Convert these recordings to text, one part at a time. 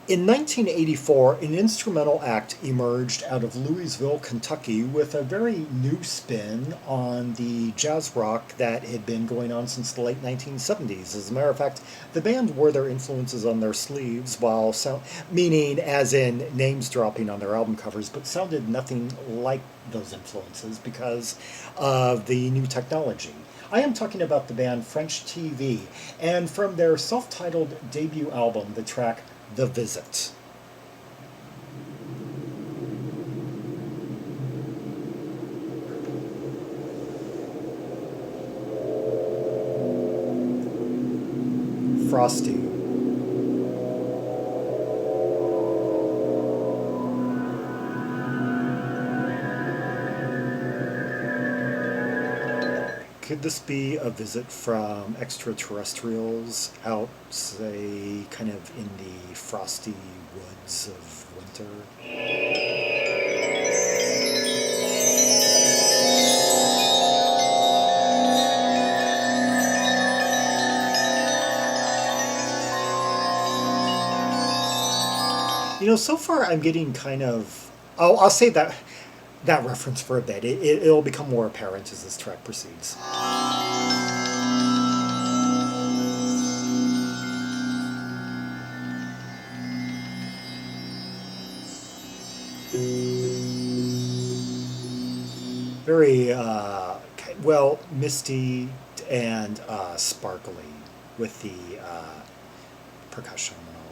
In 1984, an instrumental act emerged out of Louisville, Kentucky, with a very new spin on the jazz rock that had been going on since the late 1970s. As a matter of fact, the band wore their influences on their sleeves, meaning as in names dropping on their album covers, but sounded nothing like those influences because of the new technology. I am talking about the band French TV, and from their self titled debut album, the track The Visit. Frosty. Could this be a visit from extraterrestrials out, say, kind of in the frosty woods of winter? So far I'm getting kind of. Oh, I'll say that reference for a bit. It'll become more apparent as this track proceeds. Very well, misty and sparkly with the percussion and all.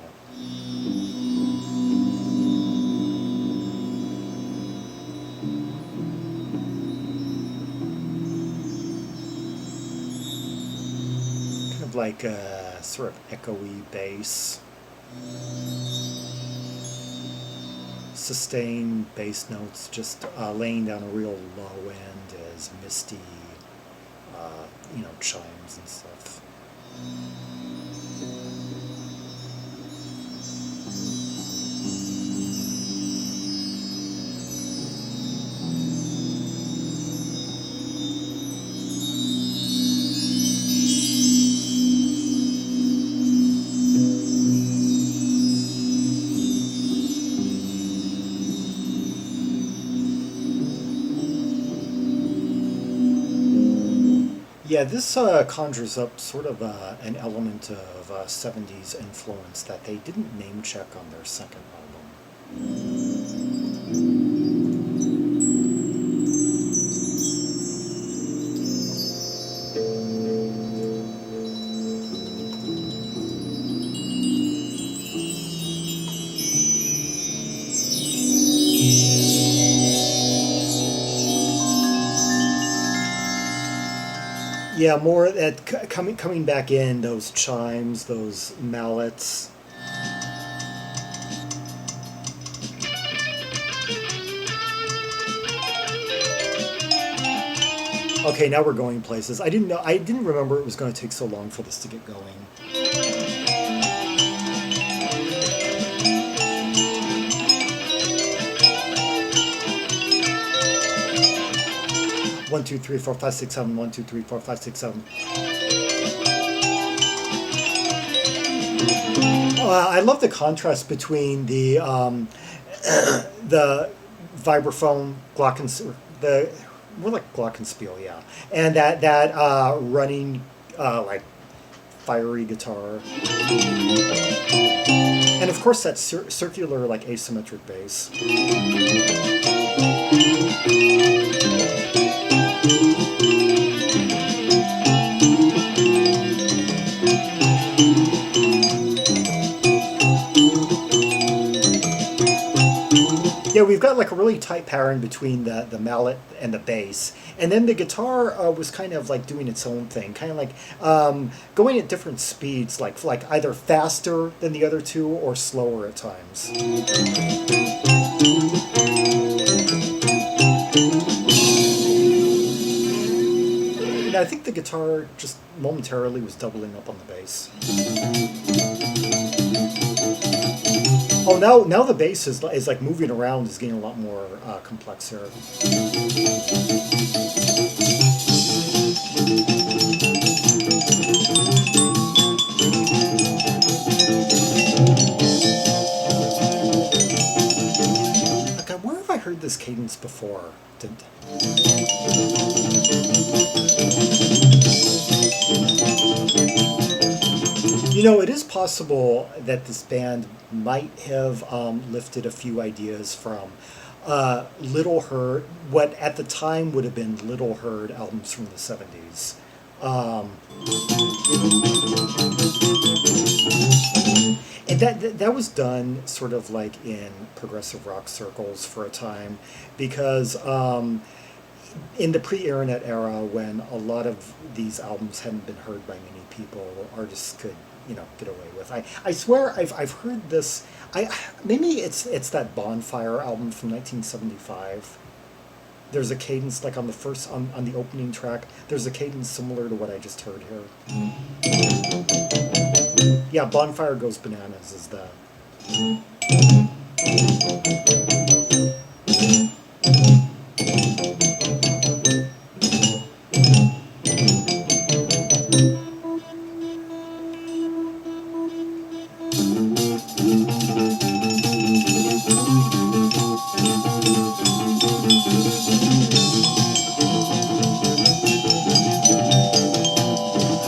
Kind of like a sort of echoey bass. Sustained bass notes, just laying down a real low end as misty, chimes and stuff. Yeah, this conjures up sort of an element of 70s influence that they didn't name check on their second album. Yeah, more that coming back in, those chimes, those mallets. Okay, now we're going places. I didn't remember it was going to take so long for this to get going. 1 2 3 4 5 6 7. 1 2 3 4 5 6 7. I love the contrast between the vibraphone glocken, the more like glockenspiel, yeah, and that running like fiery guitar, and of course that circular like asymmetric bass. Yeah, we've got like a really tight pattern between the mallet and the bass, and then the guitar was kind of like doing its own thing, kind of like going at different speeds, like either faster than the other two or slower at times. And I think the guitar just momentarily was doubling up on the bass. Oh, now the bass is like moving around, is getting a lot more complex here. this cadence before. You know, it is possible that this band might have lifted a few ideas from little heard, what at the time would have been little heard albums from the 70s. And that was done sort of like in progressive rock circles for a time, because in the pre-internet era, when a lot of these albums hadn't been heard by many people, artists could, you know, get away with. I swear I've heard this. Maybe it's that Bonfire album from 1975. There's a cadence like on the first on the opening track. There's a cadence similar to what I just heard here. Yeah, Bonfire Goes Bananas is that.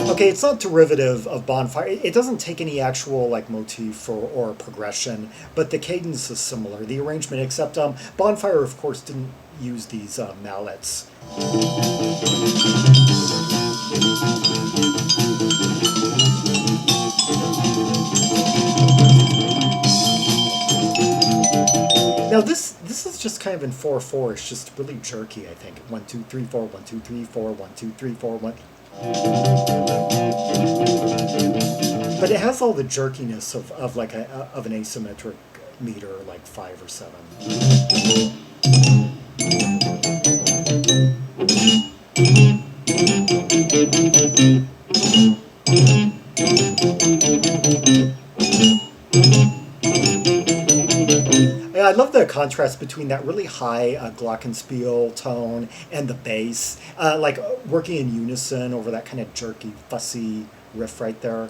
Okay, it's not derivative of Bonfire. It doesn't take any actual like motif or progression, but the cadence is similar. The arrangement, except Bonfire, of course, didn't use these mallets. Now this is just kind of in 4/4. It's just really jerky. I think 1 2 3 4 1 2 3 4 1 2 3 4 1. But it has all the jerkiness of like of an asymmetric meter, like 5 or 7. I love the contrast between that really high glockenspiel tone and the bass, like working in unison over that kind of jerky, fussy riff right there.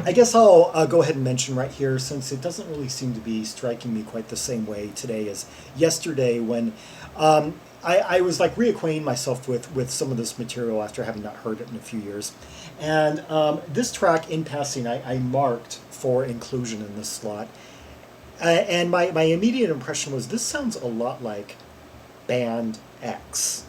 I guess I'll go ahead and mention right here, since it doesn't really seem to be striking me quite the same way today as yesterday, when I was like reacquainting myself with some of this material after having not heard it in a few years. And this track, in passing, I marked for inclusion in this slot. And my immediate impression was this sounds a lot like Band X.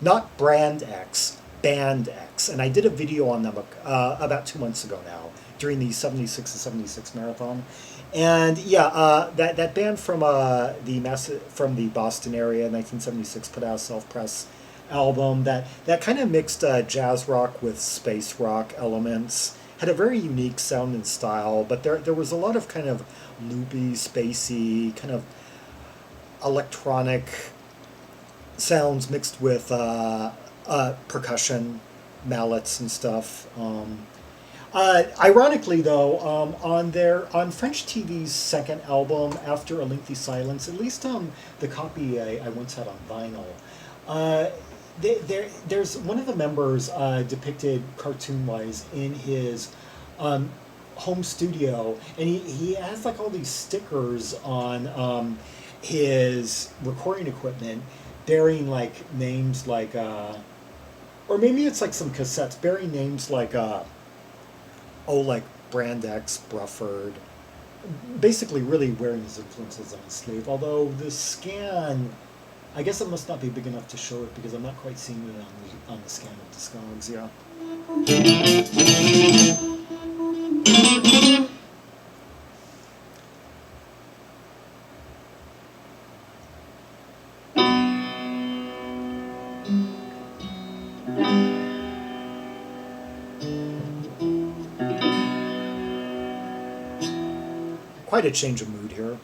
Not Brand X, Band X. And I did a video on them about 2 months ago now, during the 76 to 76 marathon. And yeah, that band from the Boston area, 1976, put out a self-press album that kind of mixed jazz rock with space rock elements. Had a very unique sound and style, but there was a lot of kind of loopy, spacey, kind of electronic sounds mixed with percussion, mallets and stuff. Ironically, though, on French TV's second album, After a Lengthy Silence, at least the copy I once had on vinyl, there's one of the members depicted cartoon-wise in his home studio, and he has like all these stickers on his recording equipment bearing like names like, or maybe it's like some cassettes bearing names like, like Brand X, Brufford, basically really wearing his influences on his sleeve, although the scan, I guess it must not be big enough to show it because I'm not quite seeing it on the scan of Discogs, yeah. Quite a change of mood here.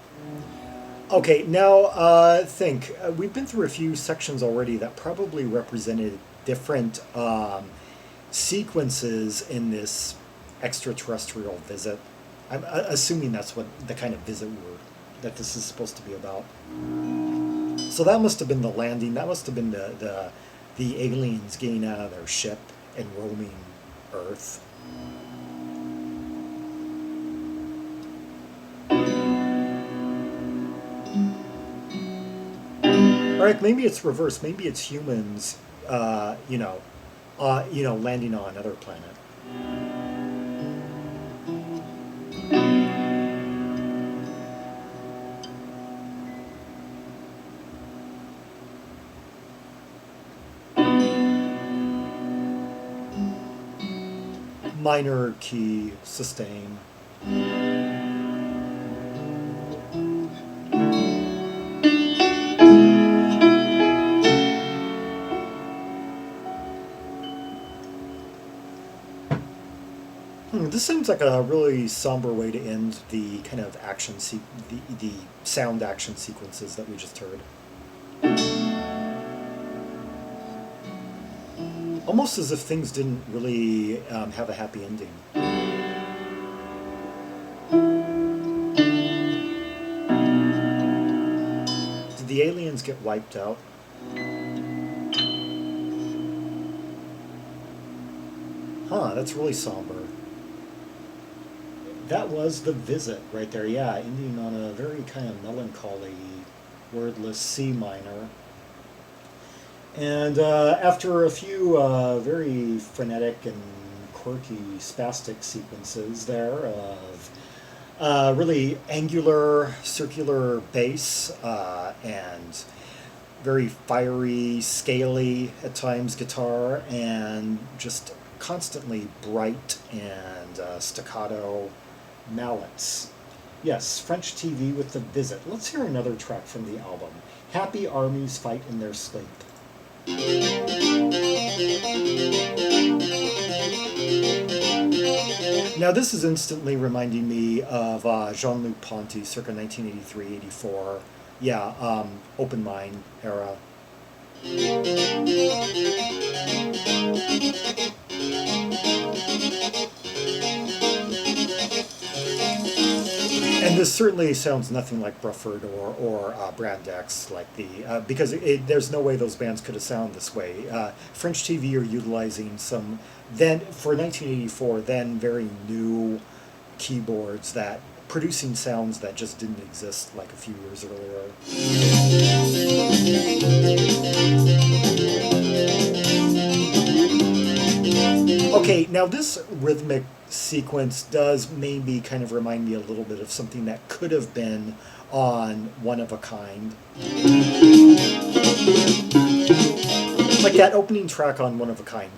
Okay, now think. We've been through a few sections already that probably represented different sequences in this extraterrestrial visit. I'm assuming that's what the kind of visit that this is supposed to be about. So that must have been the landing. That must have been the the aliens getting out of their ship and roaming Earth. All right, maybe it's reversed. Maybe it's humans, landing on another planet. Minor key sustain. This seems like a really somber way to end the kind of the sound action sequences that we just heard. Almost as if things didn't really have a happy ending. Did the aliens get wiped out? Huh, that's really somber. That was The Visit right there, yeah, ending on a very kind of melancholy, wordless C minor. And after a few very frenetic and quirky, spastic sequences there of really angular, circular bass and very fiery, scaly at times guitar, and just constantly bright and staccato mallets. Yes, French TV with The Visit. Let's hear another track from the album. Happy Armies Fight in Their Sleep. Now this is instantly reminding me of Jean-Luc Ponty circa 1983-84. Yeah, Open Mind era. And this certainly sounds nothing like Bruford or Brad Dex, like because there's no way those bands could have sounded this way. French TV are utilizing some then for 1984 then very new keyboards that producing sounds that just didn't exist like a few years earlier. Okay, now this rhythmic sequence does maybe kind of remind me a little bit of something that could have been on One of a Kind. Like that opening track on One of a Kind.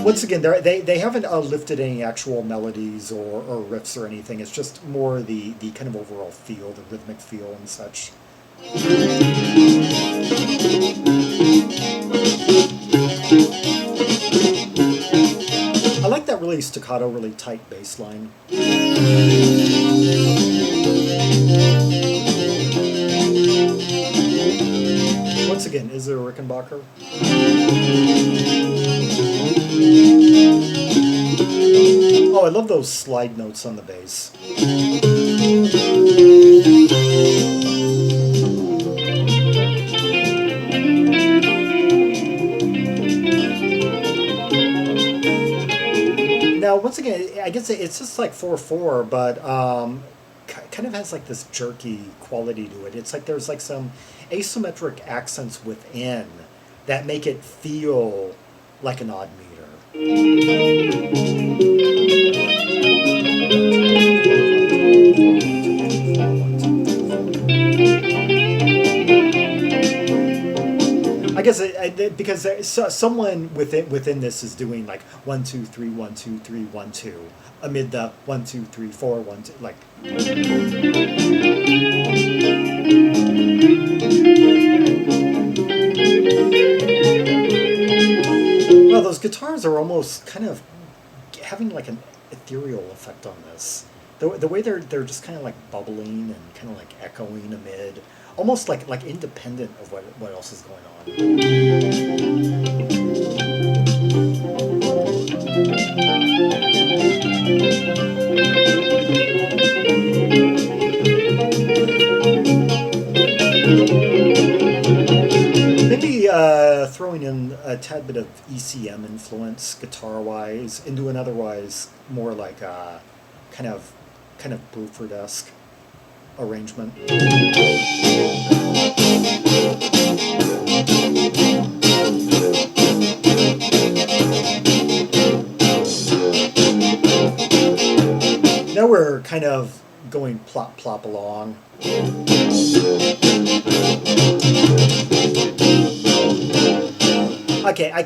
Once again, they haven't lifted any actual melodies or riffs or anything. It's just more the kind of overall feel, the rhythmic feel and such. I like that really staccato, really tight bass line. Once again, is there a Rickenbacker? Oh, I love those slide notes on the bass. Now, once again, I guess it's just like 4/4, but kind of has like this jerky quality to it. It's like there's like some asymmetric accents within that make it feel like an odd meter. I guess because someone within this is doing like 1 2 3 1 2 3 1 2 amid the 1 2 3 4 1 2 like. Well, those guitars are almost kind of having like an ethereal effect on this. The way they're just kind of like bubbling and kind of like echoing amid, almost like independent of what else is going on. throwing in a tad bit of ECM influence guitar-wise into an otherwise more like a kind of Bruford-esque arrangement. Now we're kind of going plop plop along. Okay, I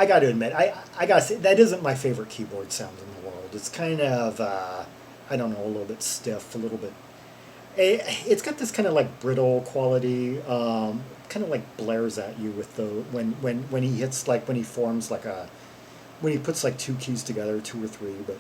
got to admit, I got to say that isn't my favorite keyboard sound in the world. It's kind of I don't know, a little bit stiff, a little bit. It's got this kind of like brittle quality, kind of like blares at you with the when he hits like when he forms like a when he puts like two keys together, two or three, but.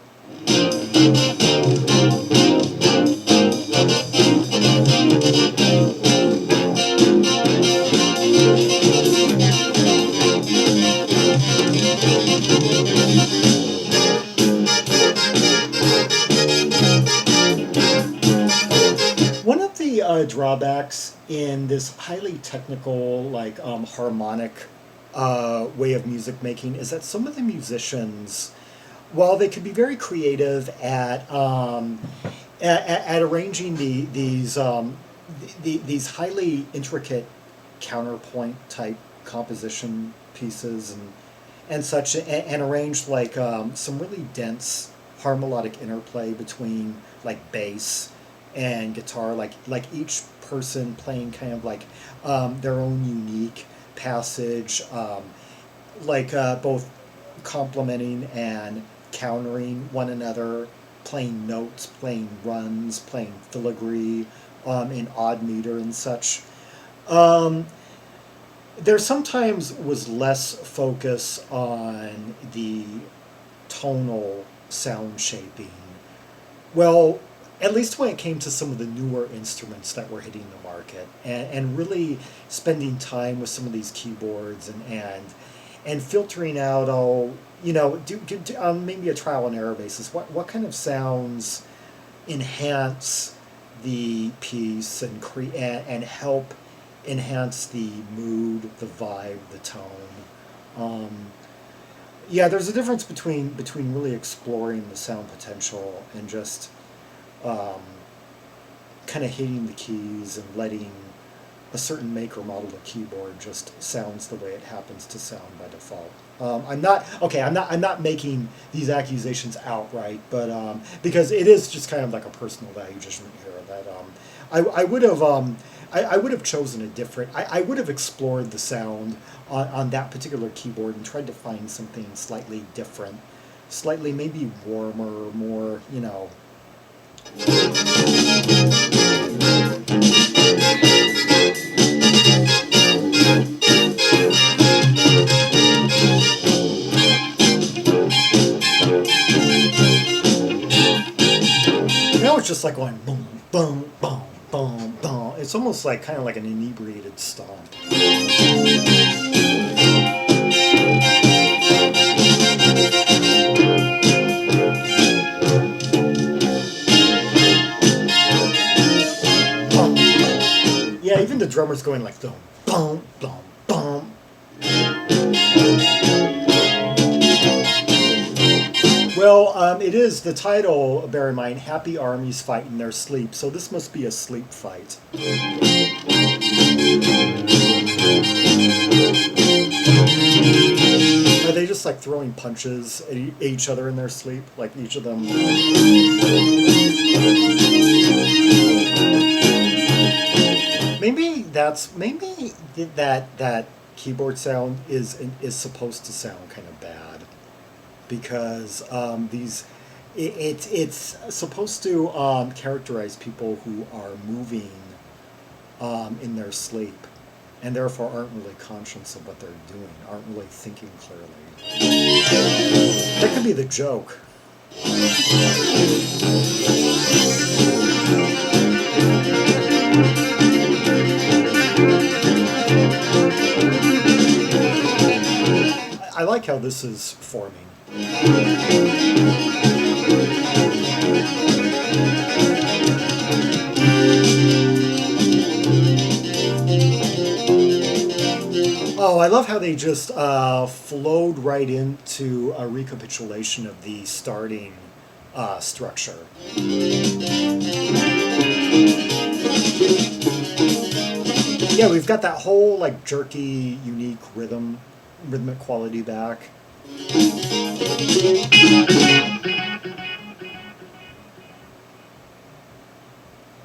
One of the drawbacks in this highly technical, like harmonic way of music making is that some of the musicians, while they could be very creative at arranging these highly intricate counterpoint type composition pieces and such, and arranged like some really dense harmonic interplay between like bass and guitar, like each person playing kind of like their own unique passage, both complementing and countering one another, playing notes, playing runs, playing filigree in odd meter and such. There sometimes was less focus on the tonal sound shaping. Well, at least when it came to some of the newer instruments that were hitting the market, and really spending time with some of these keyboards and filtering out maybe a trial and error basis, what kind of sounds enhance the piece and help enhance the mood, the vibe, the tone. There's a difference between really exploring the sound potential and just kind of hitting the keys and letting a certain make or model of keyboard just sounds the way it happens to sound by default. I'm not making these accusations outright, but because it is just kind of like a personal value judgment here that I would have chosen a different. I would have explored the sound on that particular keyboard and tried to find something slightly different, slightly maybe warmer, more. Now it's just like going boom, boom, boom, boom, boom. It's almost like kind of like an inebriated stomp. Yeah, even the drummer's going like boom, boom, boom, boom. Well, it is the title, bear in mind, Happy Armies Fight in Their Sleep, so this must be a sleep fight. Are they just like throwing punches at each other in their sleep? Like each of them... Maybe that keyboard sound is supposed to sound kind of bad, because it's supposed to characterize people who are moving in their sleep and therefore aren't really conscious of what they're doing, aren't really thinking clearly. That could be the joke. I like how this is forming. Oh, I love how they just flowed right into a recapitulation of the starting structure. Yeah, we've got that whole like jerky, unique rhythmic quality back.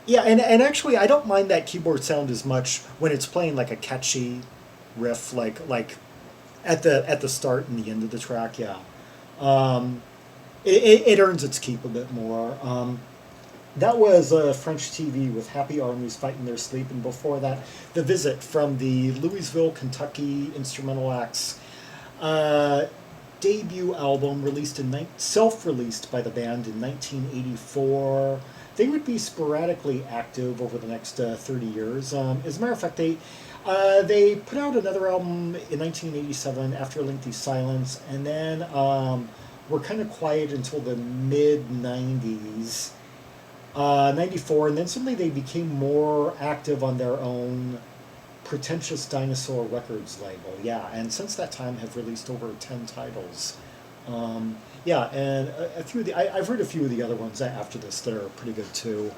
Yeah, and actually, I don't mind that keyboard sound as much when it's playing like a catchy riff, like at the start and the end of the track. Yeah, um, it earns its keep a bit more. That was French TV with Happy Armies Fighting Their Sleep, and before that, The Visit from the Louisville, Kentucky Instrumental Acts uh, debut album, self-released by the band in 1984. They would be sporadically active over the next 30 years. As a matter of fact, they put out another album in 1987 after a lengthy silence, and then were kind of quiet until the mid 90s. 94, and then suddenly they became more active on their own Pretentious Dinosaur Records label. Yeah, and since that time have released over 10 titles. Yeah, and a few of I've heard a few of the other ones after this that are pretty good too.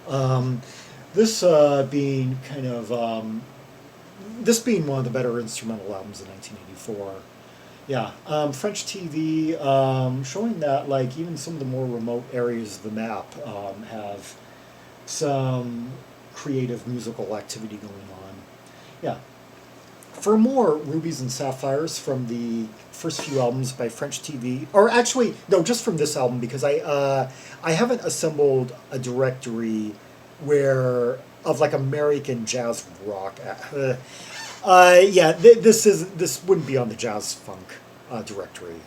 Um, this being kind of this being one of the better instrumental albums in 1984. Yeah, French TV showing that like even some of the more remote areas of the map have some creative musical activity going on. Yeah. For more Rubies and Sapphires from the first few albums by French TV, or actually no, just from this album because I haven't assembled a directory where of like American jazz rock. Yeah, this wouldn't be on the jazz funk directory.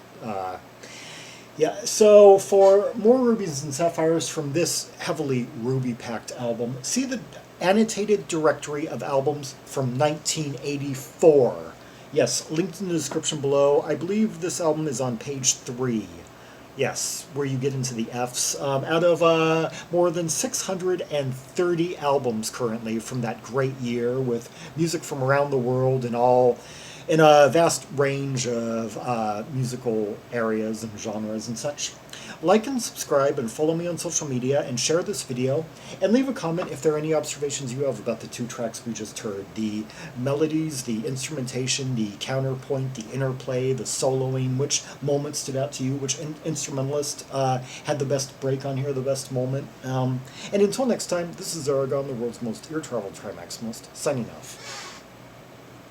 Yeah, so for more Rubies and Sapphires from this heavily Ruby-packed album, see the annotated directory of albums from 1984. Yes, linked in the description below. I believe this album is on page 3. Yes, where you get into the Fs. Out of more than 630 albums currently from that great year, with music from around the world and all in a vast range of musical areas and genres and such. Like and subscribe and follow me on social media and share this video and leave a comment if there are any observations you have about the two tracks we just heard. The melodies, the instrumentation, the counterpoint, the interplay, the soloing, which moment stood out to you, which instrumentalist had the best break on here, the best moment. And until next time, this is Zaragon, the world's most ear-traveled trimaximalist, signing off.